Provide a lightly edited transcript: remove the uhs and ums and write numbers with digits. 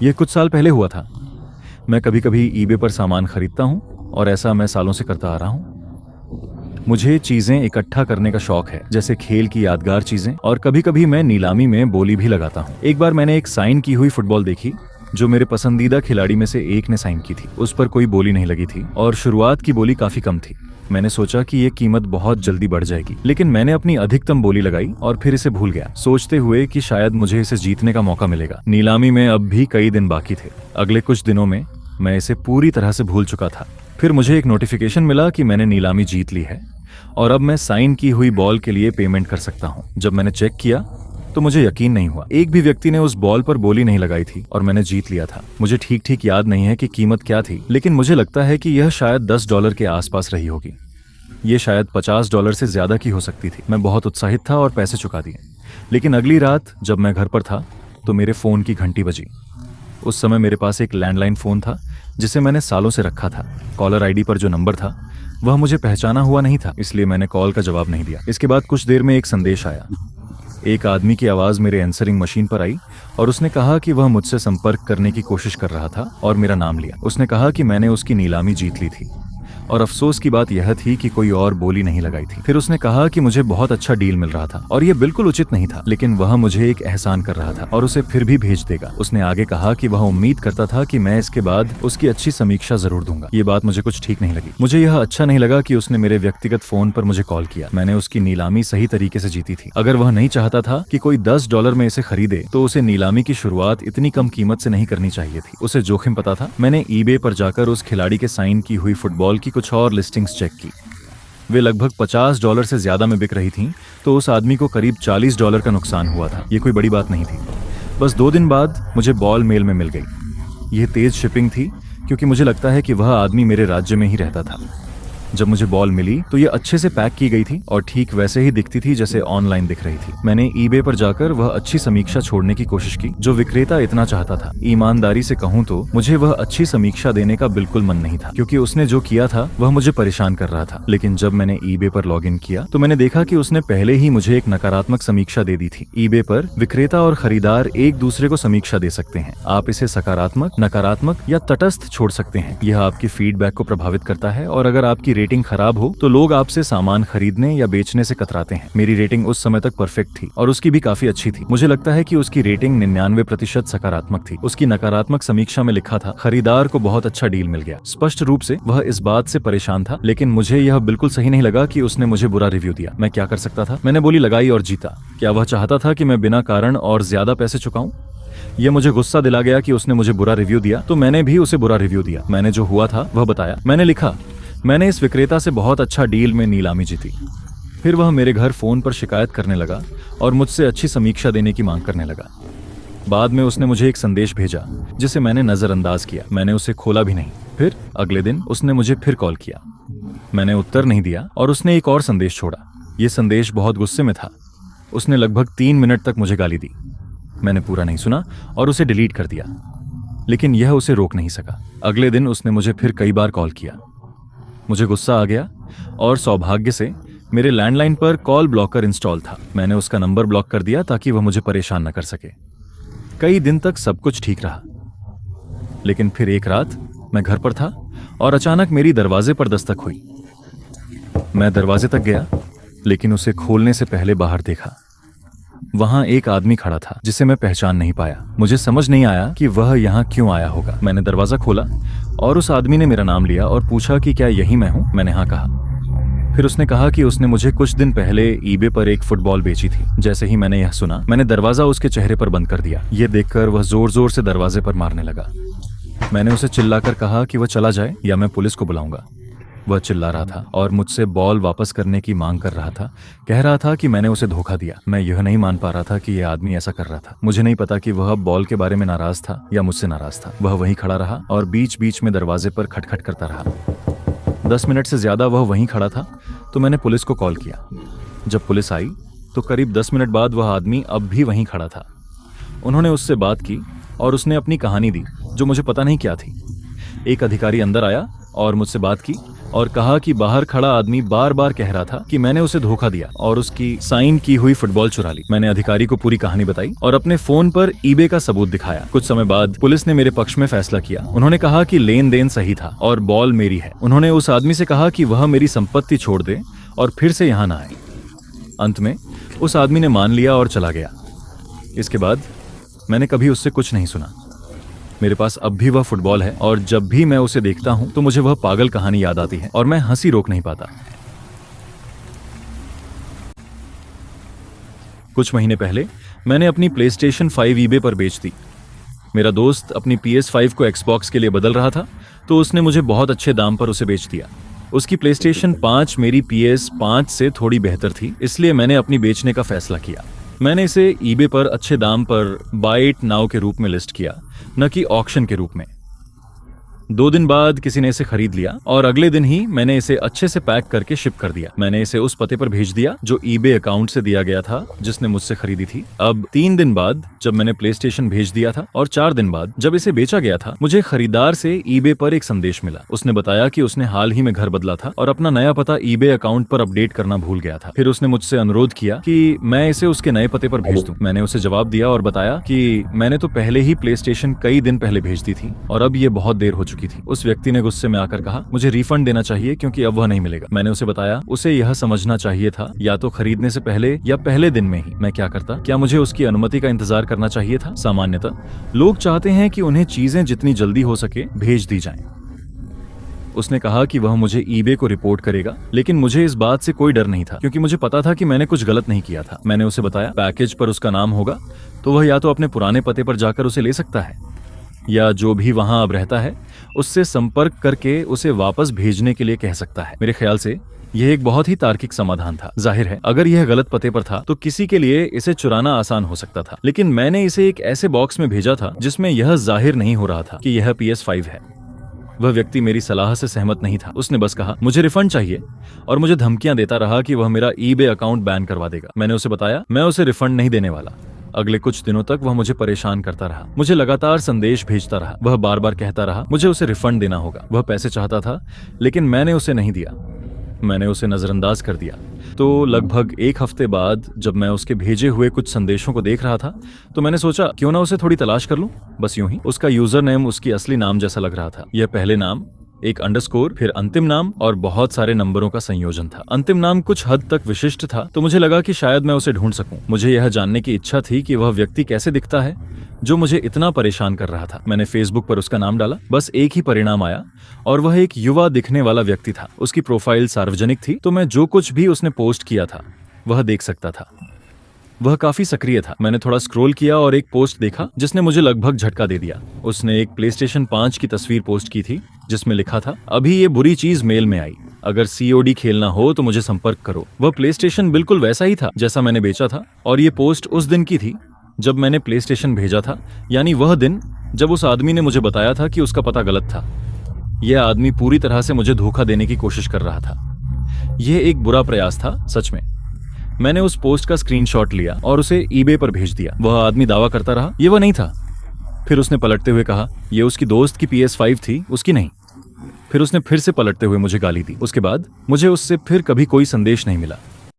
ये कुछ साल पहले हुआ था। मैं कभी कभी ईबे पर सामान खरीदता हूँ और ऐसा मैं सालों से करता आ रहा हूँ। मुझे चीजें इकट्ठा करने का शौक है, जैसे खेल की यादगार चीजें, और कभी कभी मैं नीलामी में बोली भी लगाता हूँ। एक बार मैंने एक साइन की हुई फुटबॉल देखी जो मेरे पसंदीदा खिलाड़ी में से एक ने साइन की थी। उस पर कोई बोली नहीं लगी थी और शुरुआत की बोली काफी कम थी। मैंने सोचा कि ये कीमत बहुत जल्दी बढ़ जाएगी, लेकिन मैंने अपनी अधिकतम बोली लगाई और फिर इसे भूल गया, सोचते हुए कि शायद मुझे इसे जीतने का मौका मिलेगा। नीलामी में अब भी कई दिन बाकी थे। अगले कुछ दिनों में मैं इसे पूरी तरह से भूल चुका था। फिर मुझे एक नोटिफिकेशन मिला कि मैंने नीलामी जीत ली है और अब मैं साइन की हुई बॉल के लिए पेमेंट कर सकता हूँ। जब मैंने चेक किया तो मुझे यकीन नहीं हुआ। एक भी व्यक्ति ने उस बॉल पर बोली नहीं लगाई थी और मैंने जीत लिया था। मुझे ठीक ठीक याद नहीं है कि कीमत क्या थी, लेकिन मुझे लगता है कि यह शायद $10 के आसपास रही होगी। ये शायद $50 से ज्यादा की हो सकती थी। मैं बहुत उत्साहित था और पैसे चुका दिए। लेकिन अगली रात जब मैं घर पर था तो मेरे फोन की घंटी बजी। उस समय मेरे पास एक लैंडलाइन फोन था जिसे मैंने सालों से रखा था। कॉलर आईडी पर जो नंबर था वह मुझे पहचाना हुआ नहीं था, इसलिए मैंने कॉल का जवाब नहीं दिया। इसके बाद कुछ देर में एक संदेश आया। एक आदमी की आवाज मेरे आंसरिंग मशीन पर आई और उसने कहा कि वह मुझसे संपर्क करने की कोशिश कर रहा था और मेरा नाम लिया। उसने कहा कि मैंने उसकी नीलामी जीत ली थी और अफसोस की बात यह थी कि कोई और बोली नहीं लगाई थी। फिर उसने कहा कि मुझे बहुत अच्छा डील मिल रहा था और यह बिल्कुल उचित नहीं था, लेकिन वह मुझे एक एहसान कर रहा था और उसे फिर भी भेज देगा। उसने आगे कहा कि वह उम्मीद करता था कि मैं इसके बाद उसकी अच्छी समीक्षा जरूर दूंगा। ये बात मुझे कुछ ठीक नहीं लगी। मुझे यह अच्छा नहीं लगा कि उसने मेरे व्यक्तिगत फोन पर मुझे कॉल किया। मैंने उसकी नीलामी सही तरीके से जीती थी। अगर वह नहीं चाहता था कि कोई $10 में इसे खरीदे तो उसे नीलामी की शुरुआत इतनी कम कीमत से नहीं करनी चाहिए थी। उसे जोखिम पता था। मैंने ईबे पर जाकर उस खिलाड़ी के साइन की हुई फुटबॉल की कुछ और लिस्टिंग्स चेक की। वे लगभग $50 से ज्यादा में बिक रही थीं, तो उस आदमी को करीब $40 का नुकसान हुआ था। ये कोई बड़ी बात नहीं थी। बस 2 दिन बाद मुझे बॉल मेल में मिल गई। यह तेज शिपिंग थी क्योंकि मुझे लगता है कि वह आदमी मेरे राज्य में ही रहता था। जब मुझे बॉल मिली तो ये अच्छे से पैक की गई थी और ठीक वैसे ही दिखती थी जैसे ऑनलाइन दिख रही थी। मैंने ईबे पर जाकर वह अच्छी समीक्षा छोड़ने की कोशिश की जो विक्रेता इतना चाहता था। ईमानदारी से कहूँ तो मुझे वह अच्छी समीक्षा देने का बिल्कुल मन नहीं था, क्योंकि उसने जो किया था वह मुझे परेशान कर रहा था। लेकिन जब मैंने ईबे पर लॉग इन किया तो मैंने देखा कि उसने पहले ही मुझे एक नकारात्मक समीक्षा दे दी थी। ईबे पर विक्रेता और खरीदार एक दूसरे को समीक्षा दे सकते हैं। आप इसे सकारात्मक, नकारात्मक या तटस्थ छोड़ सकते हैं। यह आपकी फीडबैक को प्रभावित करता है और अगर आपकी रेटिंग खराब हो तो लोग आपसे सामान खरीदने या बेचने से कतराते हैं। मेरी रेटिंग उस समय तक परफेक्ट थी और उसकी भी काफी अच्छी थी। मुझे लगता है कि उसकी रेटिंग 99% सकारात्मक थी। उसकी नकारात्मक समीक्षा में लिखा था, खरीदार को बहुत अच्छा डील मिल गया। स्पष्ट रूप से वह इस बात से परेशान था, लेकिन मुझे यह बिल्कुल सही नहीं लगा कि उसने मुझे बुरा रिव्यू दिया। मैं क्या कर सकता था? मैंने बोली लगाई और जीता। क्या वह चाहता था कि मैं बिना कारण और ज्यादा पैसे चुकाऊं? यह मुझे गुस्सा दिला गया कि उसने मुझे बुरा रिव्यू दिया, तो मैंने भी उसे बुरा रिव्यू दिया। मैंने जो हुआ था वह बताया। मैंने लिखा, मैंने इस विक्रेता से बहुत अच्छा डील में नीलामी जीती। फिर वह मेरे घर फोन पर शिकायत करने लगा और मुझसे अच्छी समीक्षा देने की मांग करने लगा। बाद में उसने मुझे एक संदेश भेजा जिसे मैंने नजरअंदाज किया। मैंने उसे खोला भी नहीं। फिर अगले दिन उसने मुझे फिर कॉल किया। मैंने उत्तर नहीं दिया और उसने एक और संदेश छोड़ा। यह संदेश बहुत गुस्से में था। उसने लगभग 3 मिनट तक मुझे गाली दी। मैंने पूरा नहीं सुना और उसे डिलीट कर दिया, लेकिन यह उसे रोक नहीं सका। अगले दिन उसने मुझे फिर कई बार कॉल किया। मुझे गुस्सा आ गया और सौभाग्य से मेरे लैंडलाइन पर कॉल ब्लॉकर इंस्टॉल था। मैंने उसका नंबर ब्लॉक कर दिया ताकि वह मुझे परेशान न कर सके। कई दिन तक सब कुछ ठीक रहा, लेकिन फिर एक रात मैं घर पर था और अचानक मेरी दरवाजे पर दस्तक हुई। मैं दरवाजे तक गया, लेकिन उसे खोलने से पहले बाहर देखा। वहां एक आदमी खड़ा था जिसे मैं पहचान नहीं पाया। मुझे समझ नहीं आया कि वह यहाँ क्यों आया होगा। मैंने दरवाजा खोला और उस आदमी ने मेरा नाम लिया और पूछा कि क्या यही मैं हूं। मैंने हाँ कहा। फिर उसने कहा कि उसने मुझे कुछ दिन पहले ईबे पर एक फुटबॉल बेची थी। जैसे ही मैंने यह सुना, मैंने दरवाजा उसके चेहरे पर बंद कर दिया। यह देखकर वह जोर जोर से दरवाजे पर मारने लगा। मैंने उसे चिल्लाकर कहा कि वह चला जाए या मैं पुलिस को बुलाऊंगा। वह चिल्ला रहा था और मुझसे बॉल वापस करने की मांग कर रहा था। कह रहा था कि मैंने उसे धोखा दिया। मैं यह नहीं मान पा रहा था कि यह आदमी ऐसा कर रहा था। मुझे नहीं पता कि वह बॉल के बारे में नाराज था या मुझसे नाराज था। वह वहीं खड़ा रहा और बीच बीच में दरवाजे पर खटखट करता रहा। 10 मिनट से ज्यादा वह वहीं खड़ा था, तो मैंने पुलिस को कॉल किया। जब पुलिस आई तो करीब 10 मिनट बाद वह आदमी अब भी वहीं खड़ा था। उन्होंने उससे बात की और उसने अपनी कहानी दी जो मुझे पता नहीं क्या थी। एक अधिकारी अंदर आया और मुझसे बात की और कहा कि बाहर खड़ा आदमी बार बार कह रहा था कि मैंने उसे धोखा दिया और उसकी साइन की हुई फुटबॉल चुरा ली। मैंने अधिकारी को पूरी कहानी बताई और अपने फोन पर ईबे का सबूत दिखाया। कुछ समय बाद पुलिस ने मेरे पक्ष में फैसला किया। उन्होंने कहा कि लेन देन सही था और बॉल मेरी है। उन्होंने उस आदमी से कहा कि वह मेरी संपत्ति छोड़ दे और फिर से यहाँ न आए। अंत में उस आदमी ने मान लिया और चला गया। इसके बाद मैंने कभी उससे कुछ नहीं सुना। मेरे पास अब भी वह फुटबॉल है और जब भी मैं उसे देखता हूं तो मुझे वह पागल कहानी याद आती है और मैं हंसी रोक नहीं पाता। कुछ महीने पहले मैंने अपनी प्लेस्टेशन 5 ईबे पर बेच दी। मेरा दोस्त अपनी PS5 को Xbox के लिए बदल रहा था तो उसने मुझे बहुत अच्छे दाम पर उसे बेच दिया। उसकी प्लेस्टेशन 5 मेरी PS5 से थोड़ी बेहतर थी, इसलिए मैंने अपनी बेचने का फैसला किया। मैंने इसे ईबे पर अच्छे दाम पर बाय इट नाउ के रूप में लिस्ट किया, न कि ऑक्शन के रूप में। 2 दिन बाद किसी ने इसे खरीद लिया और अगले दिन ही मैंने इसे अच्छे से पैक करके शिप कर दिया। मैंने इसे उस पते पर भेज दिया जो ईबे अकाउंट से दिया गया था जिसने मुझसे खरीदी थी। अब 3 दिन बाद जब मैंने प्लेस्टेशन भेज दिया था और 4 दिन बाद जब इसे बेचा गया था, मुझे खरीदार से ईबे पर एक संदेश मिला। उसने बताया कि उसने हाल ही में घर बदला था और अपना नया पता ईबे अकाउंट पर अपडेट करना भूल गया था। फिर उसने मुझसे अनुरोध किया कि मैं इसे उसके नए पते पर भेज दूं। मैंने उसे जवाब दिया और बताया कि मैंने तो पहले ही प्लेस्टेशन कई दिन पहले भेज दी थी और अब ये बहुत देर हो चुकी थी। उस व्यक्ति ने गुस्से में आकर कहा, मुझे रिफंड देना चाहिए क्योंकि अब वह नहीं मिलेगा। मैंने उसे बताया उसे यह समझना चाहिए था या तो खरीदने से पहले या पहले दिन में ही मैं क्या करता। क्या मुझे उसकी अनुमति का इंतजार करना चाहिए था? सामान्यतः लोग चाहते हैं कि उन्हें चीजें जितनी जल्दी हो सके भेज दी जाएं। उसने कहा कि वह मुझे ईबे को रिपोर्ट करेगा, लेकिन मुझे इस बात से कोई डर नहीं था क्योंकि मुझे पता था कि मैंने कुछ गलत नहीं किया था। मैंने उसे बताया पैकेज पर उसका नाम होगा तो वह या तो अपने पुराने पते पर जाकर उसे ले सकता है या जो भी वहां अब रहता है उससे संपर्क करके उसे वापस भेजने के लिए कह सकता है। मेरे ख्याल से यह एक बहुत ही तार्किक समाधान था। जाहिर है अगर यह गलत पते पर था तो किसी के लिए इसे चुराना आसान हो सकता था, लेकिन मैंने इसे एक ऐसे बॉक्स में भेजा था जिसमें यह जाहिर नहीं हो रहा था कि यह PS5 है। वह व्यक्ति मेरी सलाह से सहमत नहीं था। उसने बस कहा मुझे रिफंड चाहिए और मुझे धमकियां देता रहा कि वह मेरा ईबे अकाउंट बैन करवा देगा। मैंने उसे बताया मैं उसे रिफंड नहीं देने वाला। अगले कुछ दिनों तक वह मुझे परेशान करता रहा, मुझे लगातार संदेश भेजता रहा। वह बार बार कहता रहा मुझे उसे रिफंड देना होगा। वह पैसे चाहता था लेकिन मैंने उसे नहीं दिया। मैंने उसे नजरअंदाज कर दिया। तो लगभग 1 हफ्ते बाद जब मैं उसके भेजे हुए कुछ संदेशों को देख रहा था तो मैंने सोचा क्यों ना उसे थोड़ी तलाश कर लूं। बस यूं ही। उसका यूजर नेम उसकी असली नाम जैसा लग रहा था। यह पहले नाम, एक अंडरस्कोर, फिर अंतिम नाम और बहुत सारे नंबरों का संयोजन था। अंतिम नाम कुछ हद तक विशिष्ट था तो मुझे लगा कि शायद मैं उसे ढूंढ सकूं। मुझे यह जानने की इच्छा थी कि वह व्यक्ति कैसे दिखता है जो मुझे इतना परेशान कर रहा था। मैंने फेसबुक पर उसका नाम डाला। बस एक ही परिणाम आया और वह एक युवा दिखने वाला व्यक्ति था। उसकी प्रोफाइल सार्वजनिक थी तो मैं जो कुछ भी उसने पोस्ट किया था वह देख सकता था। वह काफी सक्रिय था। मैंने थोड़ा स्क्रॉल किया और एक पोस्ट देखा जिसने मुझे लगभग झटका दे दिया। उसने एक प्लेस्टेशन 5 की तस्वीर पोस्ट की थी जिसमें लिखा था अभी ये बुरी चीज मेल में आई, अगर COD खेलना हो तो मुझे संपर्क करो। वह प्लेस्टेशन बिल्कुल वैसा ही था जैसा मैंने बेचा था और ये पोस्ट उस दिन की थी जब मैंने प्लेस्टेशन भेजा था, यानी वह दिन जब उस आदमी ने मुझे बताया था कि उसका पता गलत था। यह आदमी पूरी तरह से मुझे धोखा देने की कोशिश कर रहा था। यह एक बुरा प्रयास था सच में। मैंने उस पोस्ट का स्क्रीनशॉट लिया और उसे ईबे पर भेज दिया। वह आदमी दावा करता रहा ये वह नहीं था। फिर उसने पलटते हुए कहा ये उसकी दोस्त की PS5 थी, उसकी नहीं। फिर उसने फिर से पलटते हुए मुझे गाली दी। उसके बाद मुझे उससे फिर कभी कोई संदेश नहीं मिला।